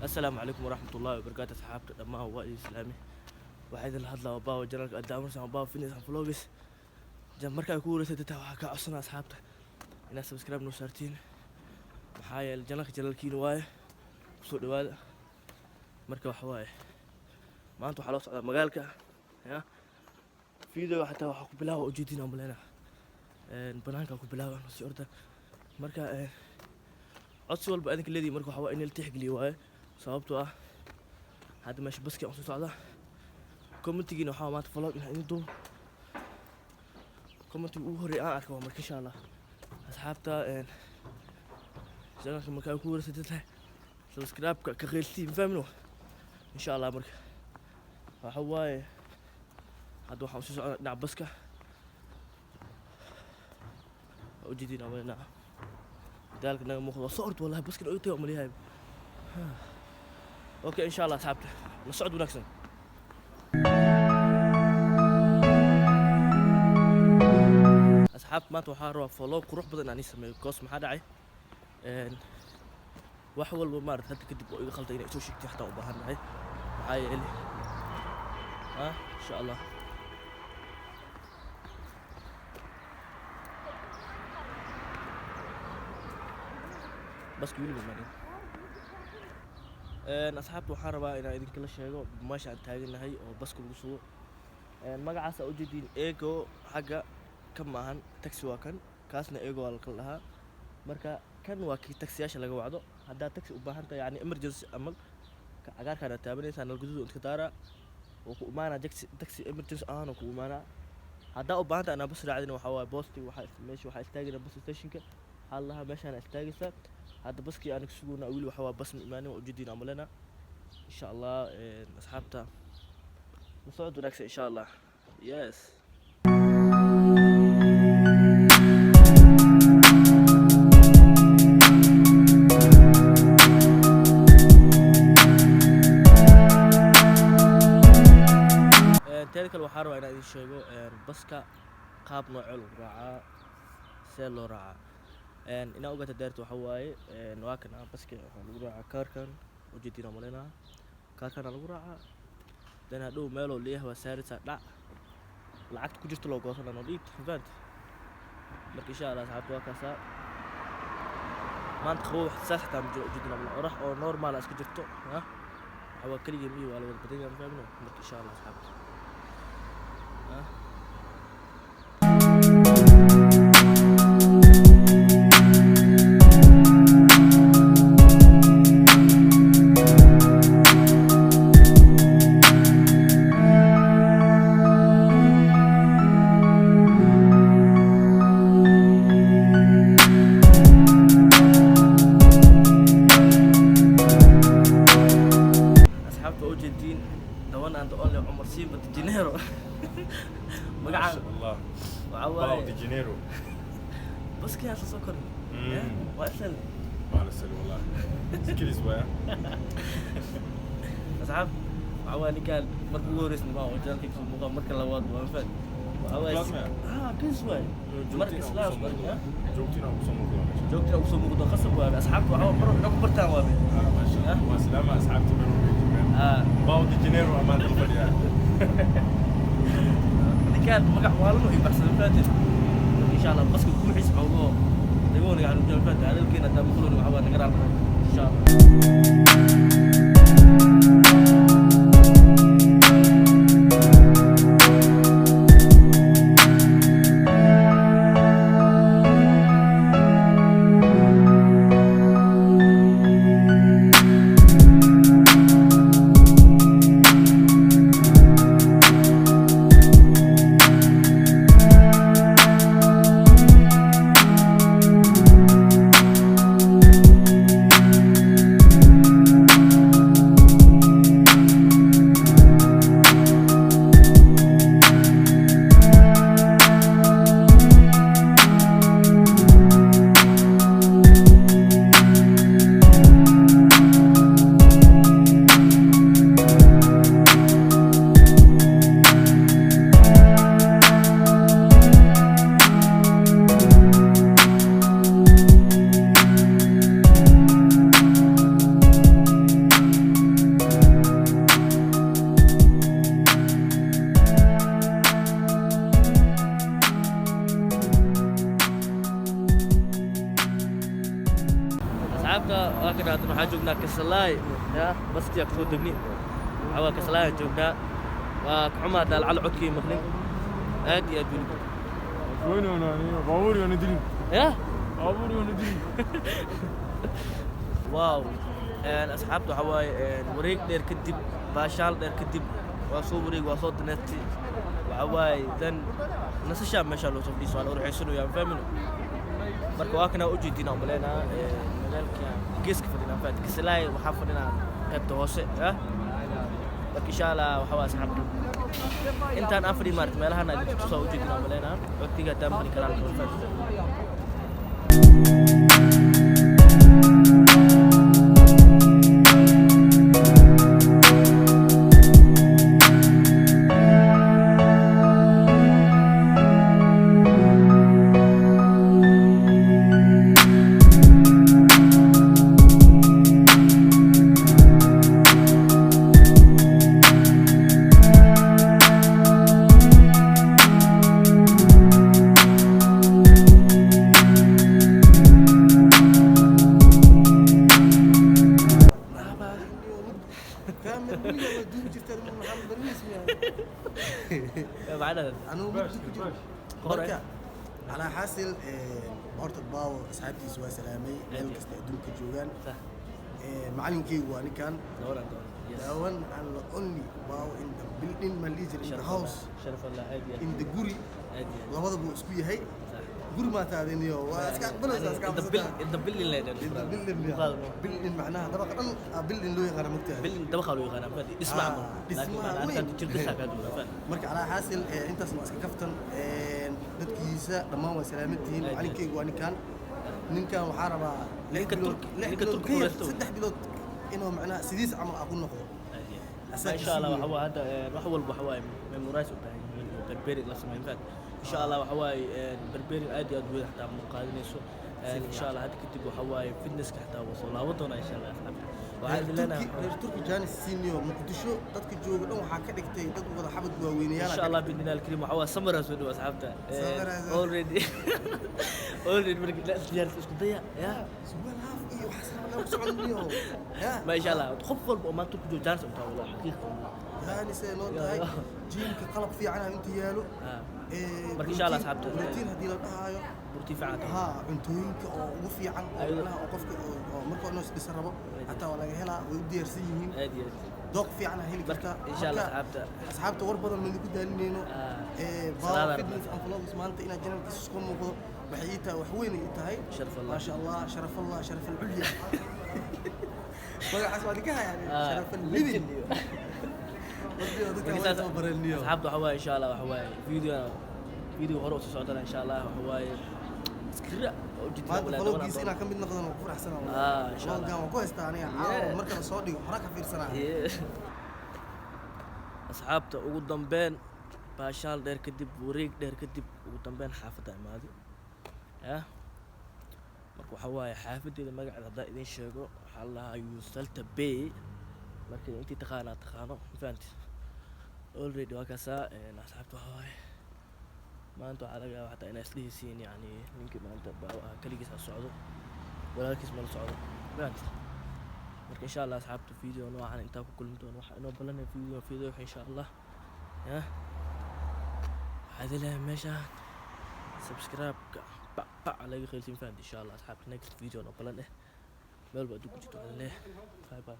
السلام عليكم ورحمة الله وبركاته أصحابتي دماء وائل إسلامي waxaa idin hadlaa baawa janalka adaamarsan baawa fitness and vlogs markaa ku wareysatay waxaa ka codsanaa asxaabta inaad subscribe noo saartiin maxaa yeelay janalka jalalkiina waaye soo dhawaada marka waxa waaye maanta waxaa loo socdaa magaalka ya video xataa waxaa ku bilaabo ujeedina malena banaanka ku bilaabo si orda marka codsi walba idinka leedii marka waxa waa in la tixgeliyo waaye sababtoo ah hadda meesha baski aan soo socdaa commentigiina waxaa maanta vlog inaan idin duubo commentiga ugu horreeya aan arka waa marka insha allah asxaabta janalka markaa ku wareysatay tahay subscribe-ka ka qeyltii ma fahmino insha allah marka waxa waaye hadda waxaan soo socdaa dhinaca baska ujeedina malena daalka naga muuqdo waa soo orda wallahi baskina oy tahay umaliyahay اوكي ان شاء الله asxaabta la socod wanaagsan asxaabta maanta waxaa rabaa follow qurux badan inaan sameeyo koos maxaa dhacay wax walba maarad hadda kadib oo iga khalday inay soo sheegtay xataa u baahan nahay maxaa yeelay insha allah bas wili ma asxaabta waxaan rabaa inaan idinkala sheego meesha aan taaganahay oo baska lagu sugo magacaas aa ujeediin ego xagga ka maahan taxi waa kan kaasna ego waa lakala dhahaa marka kan waa kii taxiyaasha laga wacdo haddaad taxi u baahan tahay yani emergency amal cagaarkaana taabanaysaa nalgaduuda intka daara oo ku imaanaa taxi emergency ahaanoo ku imaanaa haddaa u baahan tahay anaa bas raacdina waxaa waaye boosti meesha waxaa istaagayna bus stationka waxaa lahaa meeshaana istaagaysaa هذا بس كي أنا كسبونا أولي وحوا بس إيماني وجدين عملنا إن شاء الله أصحابته نصعد ونكسب إن شاء الله يس تلك الوحارة أنا إذا شيء بس كقاب نوع الرعاة سيلو رعاة ina ogata daarto waxa waaye waa kan baska waxa lagu raacaa kaarkan ujeedina malena kaarkan lagu raacaa dana dhow meelo leeyahay waa saarisa dhac lacagta ku jirto loo goosana noo dhiibta fahant marka insha Allah asxaabta waa kaasa maanta qabow xasaas xitaa ma jiro ujeedina malena orax oo normal iska jirto waxa kaliya miyo waa la wada badan yahay fahmino marka insha Allah asxaabta جينيرو ما شاء الله باو دي جينيرو بس كده عشان سكر واسل والله سكيلز ويا اصحاب عوالي قال مركو ورثني ما هو جان كيف الموضوع مركو لواد وفات عوالي كسوي مركز لاس جوكتنا وصمو جوكتنا خصب وابي اصحاب وعوال مره اكبرتان وابي ما شاء الله وسلامة اصحابتي باو دي جينيرو امان الفريق كان مقع والله يبحث الفاتن ان شاء الله بس كل حيس عوضه يقول يعني الفاتن على الكينا ده بخلون وعوان نقرا ان شاء الله كسلاي يا بس تياك سو دبني عوا كسلاي جوجنا وكحما دال على عدكي مخلين هادي يا دولي وين انا باوري انا دري يا باوري انا دري واو اصحابته حواي وريق دير كدب باشال دير كدب واسو وريق واسو دنتي وحواي دن ناس الشام ما شاء الله صفدي سؤال ورحيسنو يا فاهمينو marka waa kana u jeedina umaleena magaalka geeska fadhina faad kislaay waxa fadhina qaybta hoose marka insha Allah waxa waa asxaabtu intaan afri maart meelaha aan ku soo jeedina umaleena waqtiga dambe kala faad على حاصل هورت باو اصحابتي سوا سلامي ميل كستا ادونك جوغان معلمكي واني كان داون على اونلي باو ان ذا بيلدينج ماليزر ان ذا هاوس شرف الله عادي ان ذا غوري لبدا بو اسكو يحيى غوري ما تادينيو واسكا بلس اسكا انت بيلدين لا بيلدين معناها طبق دن بيلدين لو يقانا مقتها بيلدين طبق لو يقانا اسمع لكن انا كنت جلسه كاد marka ala xaasil intaas ma iska kaftan dadkiisa dhamaan way salaamantihiin macalinkeygu waa ninkan waxaa rabaa ninka turkiga 3 bilood inuu macnaa sidiis camal aku noqdo ما شاء الله وحوا هذا وحول وحواي ميمورايز وتاعين بربري لا سمين فات ان شاء الله وحواي بربري ادي ادوي حتى مقادنيسو ان شاء الله هذا كتب وحواي فتنس حتى وصل لاودنا ان شاء الله waxaan leenahay turki janis senior muqdisho dadka jooga dhan waxa ka dhigtay dad wada xabad waaweynayaal ان شاء الله باذن الله الكريم وحوا سمر سود واصحابته اوريدي markii la isdiyaarto isku daya ya su'aal haaf iyo wax sameeyo socodniyo ya ما شاء الله qof walba oo maanta ku jiro janis inta wada xaqiiqo yani see loo tahay jiimka qalab fiican inta yaalo marka insha Allah asxaabta routine hadii la dhahayo routine fiican ha cuntooyinka oo ugu fiican oo qofka oo marka uu is rabo hatta waa laga helaa way u diyaarsan yihiin دوق في عنها هيلي كرتا ان شاء الله اصحابته وربض من يقول دالينو باو فيدنس انفلوجز ما انت الى جنب كيسكم موقو وحييتها وحويني انتهي شرف الله ما شاء الله شرف الله شرف العليا بقى اسمع ديكها يعني شرف الليبي اصحابته حواي ان شاء الله وحواي فيديو هروس سعودنا ان شاء الله وحواي سكرا هذا فلوجيس انا كم بدنا ناخذ فرح سنه ان شاء الله والله كويس ثاني عاو marka la soo dhigo xaraka fiirsana asxaabta ugu dambeyn baashaal dheer kadib wareeg dheer kadib ugu dambeyn xaafada imaadi marka waxa waaye xaafadeeda magaceeda hadaa idin sheego waxaa la lahaa Yusalta Bay marka intii taqaano fahanti already waa kaasaa asxaabta waxa waaye maanta waxaa laga yaabaa xataa inay isdhihisiin yani ninkii maanta kaligiis ha socdo walaalkiis ma la socdo fahanti marka insha Allah asxaabta video noocan intaa ku kulmi doono waxa inoo balanay video insha Allah هذا لا ماشي سبسكرايب على خير تنفع ان شاء الله اصحاب next فيديو نو بلان مال بدو كنتو عليه باي باي